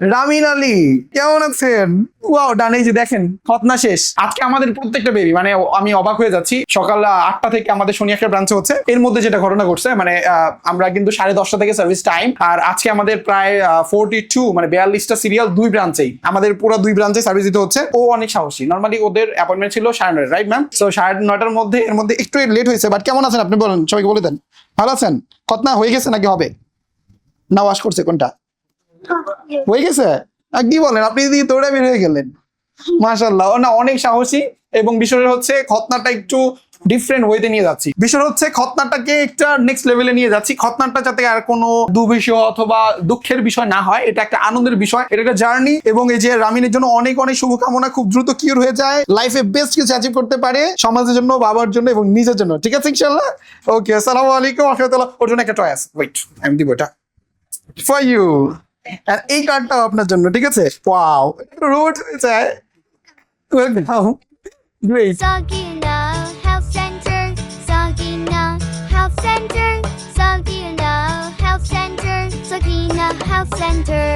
রামিন আলী কেমন আছেন? ওয়াও ডান, এই যে দেখেন খতনা শেষ। আজকে আমাদের প্রত্যেকটা বেবি মানে আমি অবাক হয়ে যাচ্ছি। সকাল 8টা থেকে আমাদের শনি একটা ব্রাঞ্চে হচ্ছে। এর মধ্যে যেটা ঘটনা ঘটছে মানে আমরা কিন্তু 10:30 থেকে সার্ভিস টাইম, আর আজকে আমাদের প্রায় 42 মানে 42টা সিরিয়াল দুই ব্রাঞ্চেই, আমাদের পুরো দুই ব্রাঞ্চে সার্ভিস দিতে হচ্ছে। ও অনেক সাহসী। নর্মালি ওদের অ্যাপয়েন্টমেন্ট ছিল 9:30, রাইট ম্যাম? সো 9:30টার মধ্যে এর মধ্যে একটু লেট হয়েছে। বাট কেমন আছেন আপনি বলেন, সবাইকে বলে দেন। ভালো আছেন? খতনা হয়ে গেছে নাকি হবে? না ওয়াশ করছে কোনটা? হয়ে গেছে? কি বলেন আপনি, যদি দৌড়ে বের হয়ে গেলেন। মাশাআল্লাহ, না অনেক সাহসী। এবং বিষয় হচ্ছে খতনাটা একটু ডিফারেন্ট ওয়েতে নিয়ে যাচ্ছি। বিষয় হচ্ছে খতনাটাকে একটা নেক্সট লেভেলে নিয়ে যাচ্ছি। খতনাটা যাতে আর কোনো দুর্বিষহ অথবা দুঃখের বিষয় না হয়, এটা একটা আনন্দের বিষয়, এটা একটা জার্নি। এবং এই যে রামিনের জন্য অনেক অনেক শুভকামনা, খুব দ্রুত কিউর হয়ে যায়, লাইফে বেস্ট কিছু অ্যাচিভ করতে পারে, সমাজের জন্য, বাবার জন্য এবং নিজের জন্য। ঠিক আছে ইনশাআল্লাহ? ওকে, আসসালামু আলাইকুম ওয়া রাহমাতুল্লাহ। ওর জন্য একটা টয় আছে, ওয়েট আমি দিব এটা ফর ইউ। আর এই কার্ডটাও আপনার জন্য, ঠিক আছে? ওয়াও, রোড হয়ে যায়। Welcome. Great. Sagina Health Center, Sagina Health Center, Sagina Health Center, Sagina Health Center.